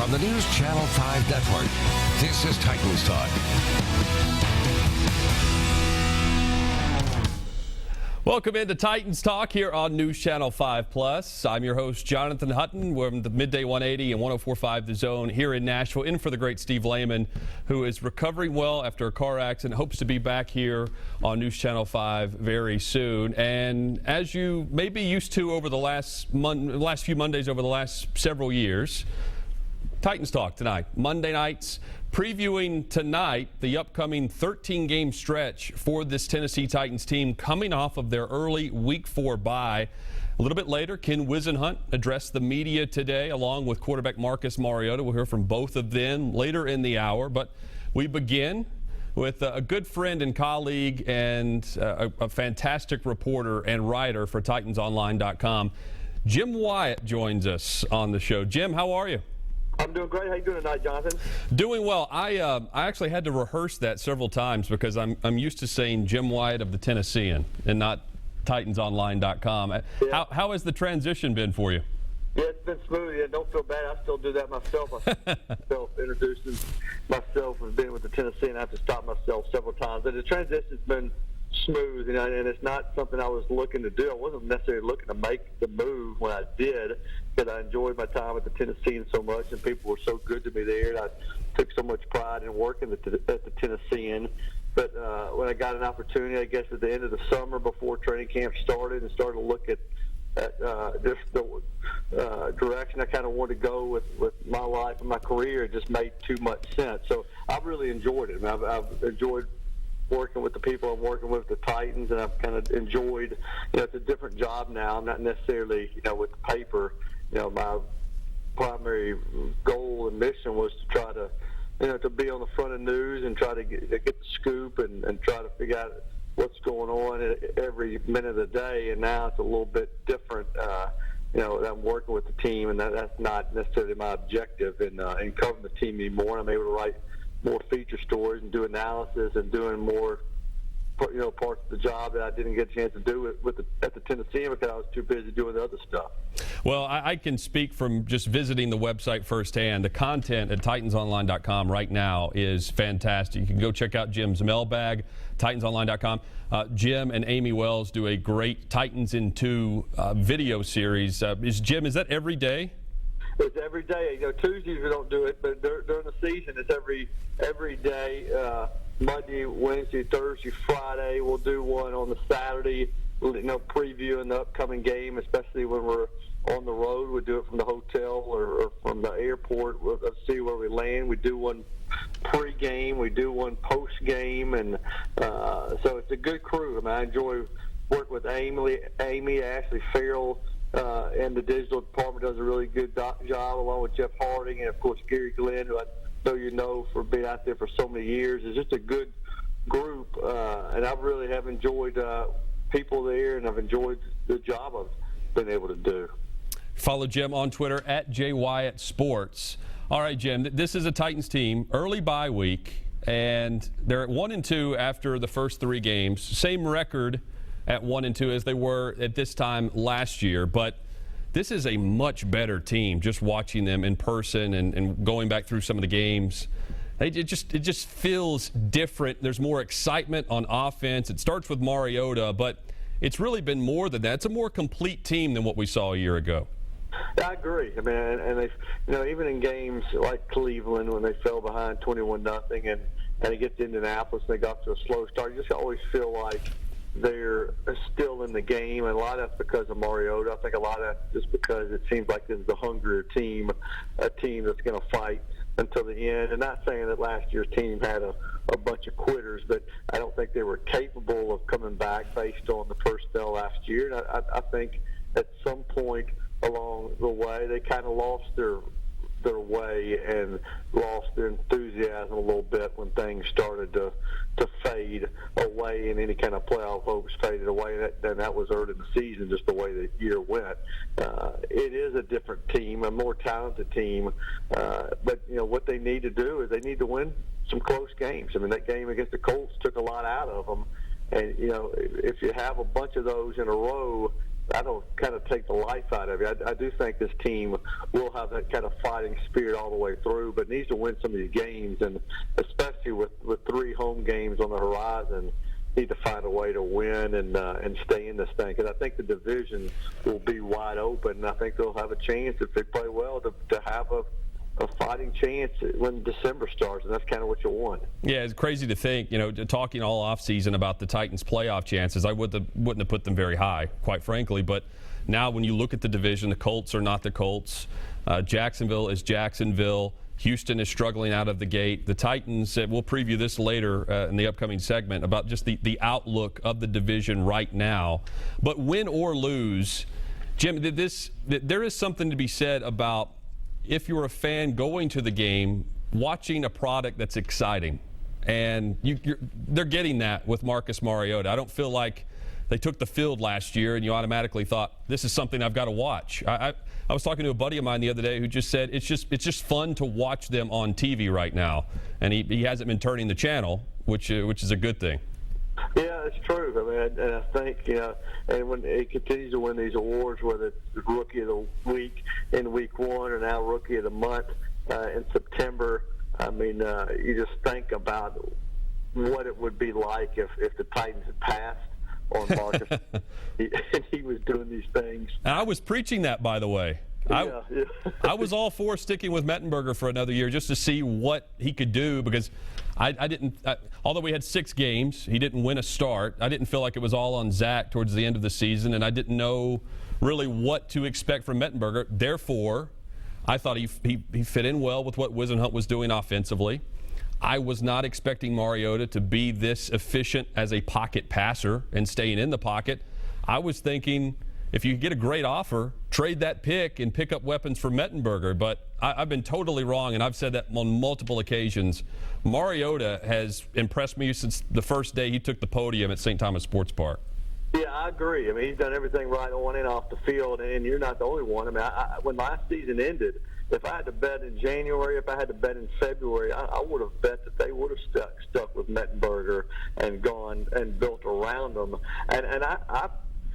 on the News Channel 5 network. This is Titans Talk. Welcome into Titans Talk here on News Channel 5 Plus. I'm your host, Jonathan Hutton. We're on the Midday 180 and 104.5 The Zone here in Nashville, in for the great Steve Lehman, who is recovering well after a car accident, hopes to be back here on News Channel 5 very soon. And as you may be used to over the last few Mondays over the last several years, Titans Talk tonight, Monday nights, previewing tonight the upcoming 13-game stretch for this Tennessee Titans team coming off of their early Week 4 bye. A little bit later, Ken Whisenhunt addressed the media today along with quarterback Marcus Mariota. We'll hear from both of them later in the hour, but we begin with a good friend and colleague and a fantastic reporter and writer for TitansOnline.com. Jim Wyatt joins us on the show. Jim, how are you? I'm doing great. How you doing tonight, Jonathan? Doing well. I actually had to rehearse that several times because I'm used to saying Jim Wyatt of the Tennessean and not TitansOnline.com. Yeah. How has the transition been for you? Yeah, it's been smooth. Yeah, don't feel bad. I still do that myself. I still introducing myself as being with the Tennessean. I have to stop myself several times. And the transition's been smooth, and it's not something I was looking to do. I wasn't necessarily looking to make the move when I did, because I enjoyed my time at the Tennessean so much, and people were so good to me there, and I took so much pride in working at the Tennessean. But when I got an opportunity, I guess at the end of the summer before training camp started, and started to look at just the direction I kind of wanted to go with my life and my career, it just made too much sense. So I've really enjoyed it. I've enjoyed working with the people I'm working with, the Titans, and I've kind of enjoyed, it's a different job now. I'm not necessarily, with the paper, my primary goal and mission was to try to, to be on the front of news and try to get the scoop and try to figure out what's going on every minute of the day. And now it's a little bit different, I'm working with the team, and that's not necessarily my objective in covering the team anymore. I'm able to write more feature stories and do analysis and doing more, parts of the job that I didn't get a chance to do at the Tennessee because I was too busy doing the other stuff. Well, I can speak from just visiting the website firsthand. The content at TitansOnline.com right now is fantastic. You can go check out Jim's mailbag, TitansOnline.com. Jim and Amy Wells do a great Titans in 2 video series. Is that every day? It's every day. Tuesdays we don't do it, but during the season it's every day. Monday, Wednesday, Thursday, Friday. We'll do one on the Saturday, previewing the upcoming game, especially when we're on the road. We do it from the hotel or from the airport. We'll see where we land. We do one pre-game. We do one post-game, and so it's a good crew. I enjoy working with Amy, Ashley Farrell, and the digital department does a really good job, along with Jeff Harding and, of course, Gary Glenn, who I know for being out there for so many years. It's just a good group, and I really have enjoyed people there, and I've enjoyed the job I've been able to do. Follow Jim on Twitter at JWyattSports. All right, Jim, this is a Titans team, early bye week, and they're at 1-2 after the first 3 games. Same record at 1-2 as they were at this time last year, but this is a much better team just watching them in person and going back through some of the games. It just feels different. There's more excitement on offense. It starts with Mariota, but it's really been more than that. It's a more complete team than what we saw a year ago. I agree. And they, even in games like Cleveland when they fell behind 21-0, and they get to Indianapolis and they got to a slow start, you just always feel like they're still in the game, and a lot of that's because of Mariota. I think a lot of that's just because it seems like this is a hungrier team, a team that's going to fight until the end. And not saying that last year's team had a bunch of quitters, but I don't think they were capable of coming back based on the personnel last year. And I think at some point along the way they kind of lost their way and lost their enthusiasm a little bit when things started to fade away and any kind of playoff hopes faded away. And that was early in the season, just the way the year went. It is a different team, a more talented team, but what they need to do is they need to win some close games. That game against the Colts took a lot out of them, and if you have a bunch of those in a row, I don't kind of take the life out of it. I do think this team will have that kind of fighting spirit all the way through, but needs to win some of these games, and especially with 3 home games on the horizon, need to find a way to win and stay in this thing. Because I think the division will be wide open, and I think they'll have a chance if they play well to have a fighting chance when December starts, and that's kind of what you want. Yeah, it's crazy to think, talking all offseason about the Titans' playoff chances, I wouldn't have put them very high, quite frankly. But now when you look at the division, the Colts are not the Colts. Jacksonville is Jacksonville. Houston is struggling out of the gate. The Titans, we'll preview this later in the upcoming segment about just the outlook of the division right now. But win or lose, Jim, there is something to be said about if you're a fan going to the game, watching a product that's exciting. And they're getting that with Marcus Mariota. I don't feel like they took the field last year and you automatically thought, this is something I've got to watch. I was talking to a buddy of mine the other day who just said it's just fun to watch them on TV right now. And he hasn't been turning the channel, which is a good thing. Yeah, it's true. I mean, and I think, and when it continues to win these awards, whether it's Rookie of the Week in Week 1 or now Rookie of the Month in September, I mean, you just think about what it would be like if the Titans had passed on Marcus and he was doing these things. And I was preaching that, by the way. Yeah. I was all for sticking with Mettenberger for another year just to see what he could do, because although we had 6 games, he didn't win a start. I didn't feel like it was all on Zach towards the end of the season, and I didn't know really what to expect from Mettenberger. Therefore, I thought he fit in well with what Wisenhunt was doing offensively. I was not expecting Mariota to be this efficient as a pocket passer and staying in the pocket. I was thinking, if you get a great offer, trade that pick and pick up weapons for Mettenberger. But I've been totally wrong, and I've said that on multiple occasions. Mariota has impressed me since the first day he took the podium at St. Thomas Sports Park. Yeah, I agree. I mean, he's done everything right on and off the field, and you're not the only one. I mean, when last season ended, if I had to bet in January, if I had to bet in February, I would have bet that they would have stuck with Mettenberger and gone and built around him. And I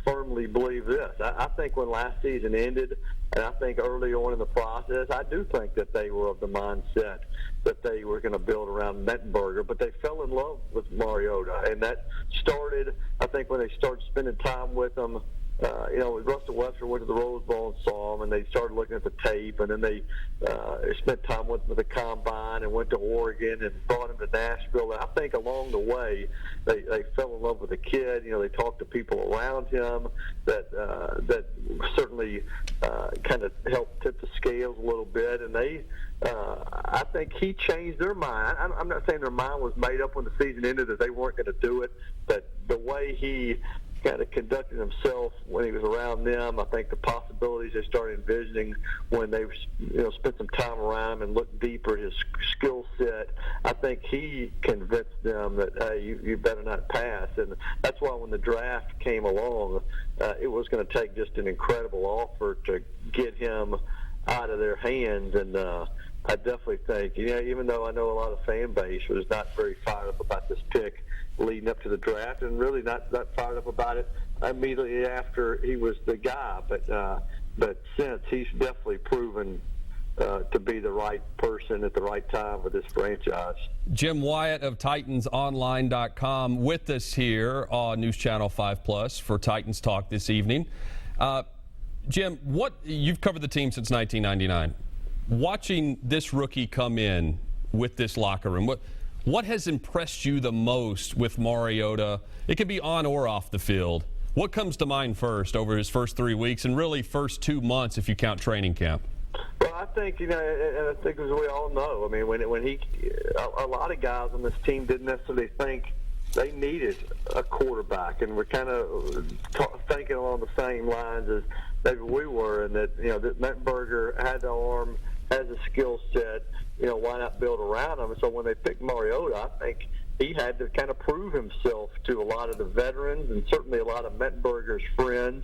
firmly believe this. I think when last season ended, and I think early on in the process, I do think that they were of the mindset that they were going to build around Mettenberger, but they fell in love with Mariota, and that started, I think, when they started spending time with him. Russell Webster went to the Rose Bowl and saw him, and they started looking at the tape, and then they spent time with the Combine and went to Oregon and brought him to Nashville. And I think along the way, they fell in love with the kid. They talked to people around him that certainly kind of helped tip the scales a little bit, and I think he changed their mind. I'm not saying their mind was made up when the season ended that they weren't going to do it, but the way he kind of conducted himself when he was around them, I think the possibilities they started envisioning when they spent some time around him and looked deeper at his skill set, I think he convinced them that, hey, you better not pass. And that's why when the draft came along, it was going to take just an incredible offer to get him out of their hands. And I definitely think, even though I know a lot of fan base was not very fired up about this pick leading up to the draft, and really not fired up about it immediately after he was the guy, but since, he's definitely proven to be the right person at the right time for this franchise. Jim Wyatt of TitansOnline.com with us here on News Channel 5 Plus for Titans Talk this evening. Jim, you've covered the team since 1999. Watching this rookie come in with this locker room, what has impressed you the most with Mariota? It could be on or off the field. What comes to mind first over his first 3 weeks and really first 2 months if you count training camp? Well, I think, and I think as we all know, I mean, when a lot of guys on this team didn't necessarily think they needed a quarterback, and we're kind of thinking along the same lines as maybe we were, and that, that Mettenberger had the arm, has a skill set, why not build around him? And so when they picked Mariota, I think he had to kind of prove himself to a lot of the veterans and certainly a lot of Mettenberger's friends.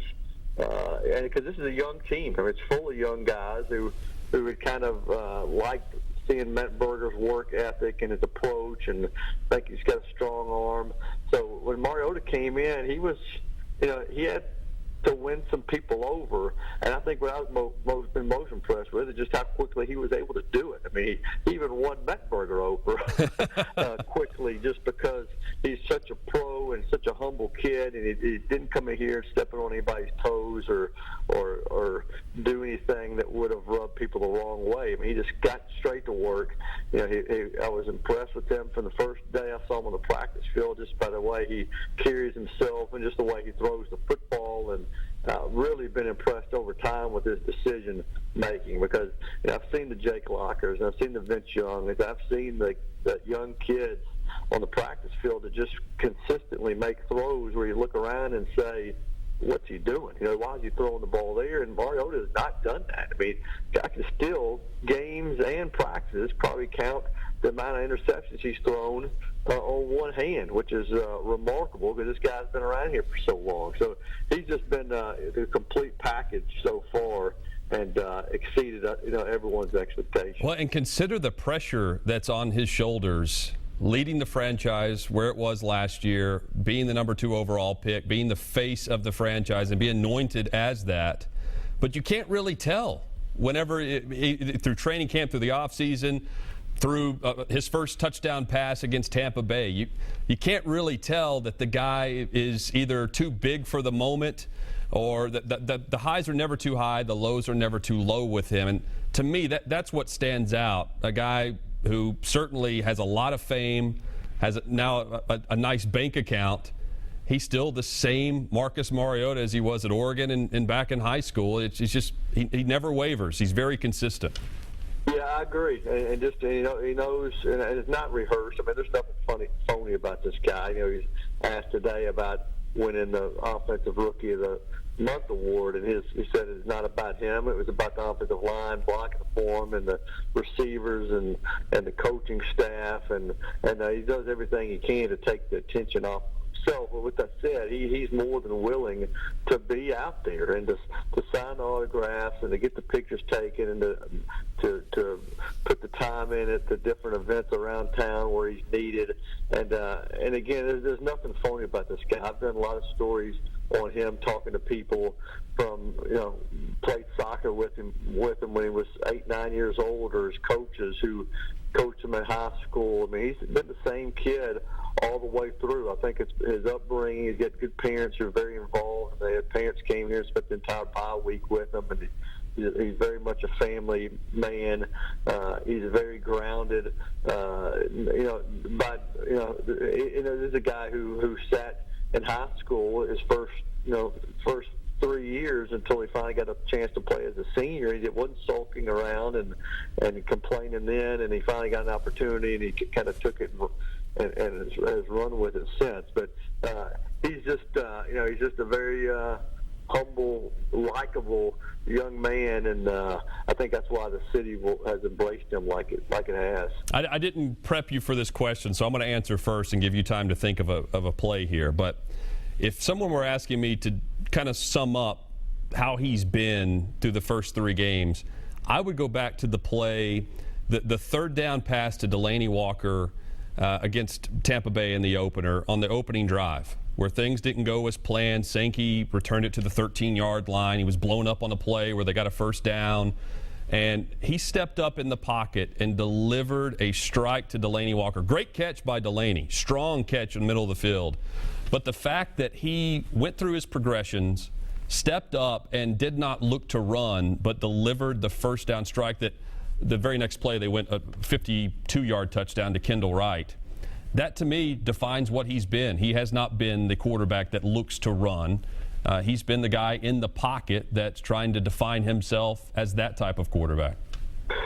And because this is a young team, I mean, it's full of young guys who would kind of like seeing Mettenberger's work ethic and his approach, and think he's got a strong arm. So when Mariota came in, he was, he had to win some people over. And I think what I was most impressed with is just how quickly he was able to do it. I mean, he even won Meckberger over quickly, just because he's such a pro and such a humble kid, and he didn't come in here stepping on anybody's toes or do anything that would have rubbed people the wrong way. I mean, he just got straight to work. You know, I was impressed with him from the first day I saw him on the practice field, just by the way he carries himself and just the way he throws the football, and really been impressed over time with his decision making, because I've seen the Jake Lockers and I've seen the Vince Youngs, I've seen the young kids on the practice field that just consistently make throws where you look around and say, what's he doing? You know, why is he throwing the ball there? And Mariota has not done that. I mean, I can still, games and practices, probably count the amount of interceptions he's thrown on one hand, which is remarkable, because this guy's been around here for so long. So he's just been the complete package so far, and exceeded everyone's expectations. Well, and consider the pressure that's on his shoulders, leading the franchise where it was last year, being the number 2 overall pick, being the face of the franchise, and being anointed as that. But you can't really tell whenever through training camp, through the offseason, through his first touchdown pass against Tampa Bay. You can't really tell that the guy is either too big for the moment, or the highs are never too high, the lows are never too low with him. And to me, that's what stands out. A guy who certainly has a lot of fame, has now a nice bank account. He's still the same Marcus Mariota as he was at Oregon and back in high school. It's just he never wavers. He's very consistent. Yeah, I agree, and just he knows, and it's not rehearsed. I mean, there's nothing phony about this guy. He's asked today about winning the Offensive Rookie of the Month award, and he said it's not about him. It was about the offensive line blocking for him, and the receivers, and the coaching staff, and he does everything he can to take the attention off himself. But with that said, he's more than willing to be out there and to sign autographs and to get the pictures taken and to put the time in at the different events around town where he's needed. And again, there's nothing phony about this guy. I've done a lot of stories on him, talking to people from played soccer with him when he was 8-9 years old, or his coaches who coached him in high school. I mean, he's been the same kid all the way through. I think it's his upbringing. He's got good parents who are very involved. They had parents came here and spent the entire bye week with him, and he's very much a family man. He's very grounded. This is a guy who sat in high school his first 3 years until he finally got a chance to play as a senior. He wasn't sulking around and complaining then, and he finally got an opportunity, and he kind of took it and has run with it since. But he's just a very humble, likable young man, and I think that's why the city has embraced him like it has. I didn't prep you for this question, so I'm going to answer first and give you time to think of a play here. But if someone were asking me to kind of sum up how he's been through the first 3 games, I would go back to the play, the third down pass to Delanie Walker against Tampa Bay in the opener on the opening drive, where things didn't go as planned. Sankey returned it to the 13-yard line. He was blown up on the play where they got a first down. And he stepped up in the pocket and delivered a strike to Delanie Walker. Great catch by Delanie. Strong catch in the middle of the field. But the fact that he went through his progressions, stepped up, and did not look to run, but delivered the first down strike, that the very next play they went a 52-yard touchdown to Kendall Wright. That, to me, defines what he's been. He has not been the quarterback that looks to run. He's been the guy in the pocket that's trying to define himself as that type of quarterback.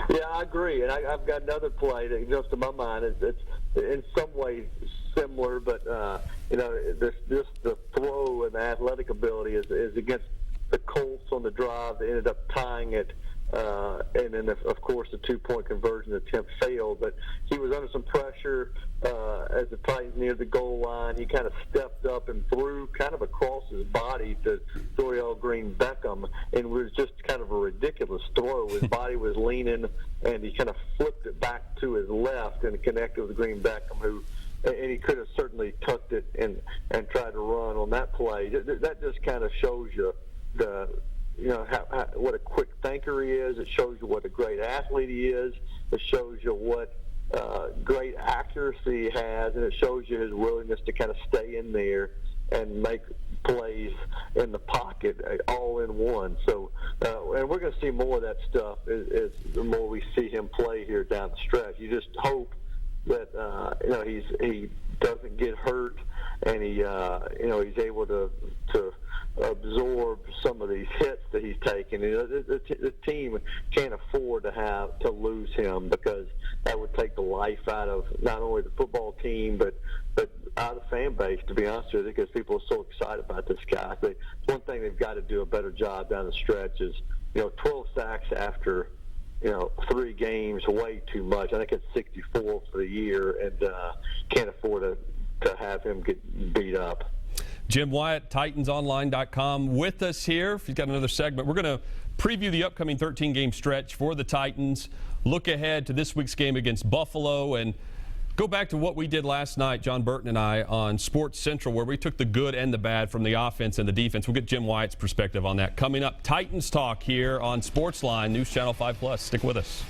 Yeah, I agree. And I've got another play that comes to my mind. It's in some ways similar, but the throw and the athletic ability is against the Colts on the drive. They ended up tying it. And then, of course, the 2-point conversion attempt failed. But he was under some pressure as the Titans neared the goal line. He kind of stepped up and threw kind of across his body to Dorial Green-Beckham, and it was just kind of a ridiculous throw. His body was leaning, and he kind of flipped it back to his left and connected with Green-Beckham, and he could have certainly tucked it and tried to run on that play. That just kind of shows you what a quick thinker he is. It shows you what a great athlete he is. It shows you what great accuracy he has, and it shows you his willingness to kind of stay in there and make plays in the pocket all in one. So, and we're going to see more of that stuff as the more we see him play here down the stretch. You just hope that he doesn't get hurt, and he's able to absorb some of these hits that he's taking. The team can't afford to lose him, because that would take the life out of not only the football team but out of the fan base, to be honest with you, because people are so excited about this guy. One thing they've got to do a better job down the stretch is, 12 sacks after 3 games, way too much. I think it's 64 for the year, and can't afford to have him get beat up. Jim Wyatt, TitansOnline.com, with us here. If you've got another segment, we're going to preview the upcoming 13-game stretch for the Titans, look ahead to this week's game against Buffalo, and go back to what we did last night, John Burton and I, on Sports Central, where we took the good and the bad from the offense and the defense. We'll get Jim Wyatt's perspective on that coming up. Titans Talk here on Sportsline, News Channel 5+. Stick with us.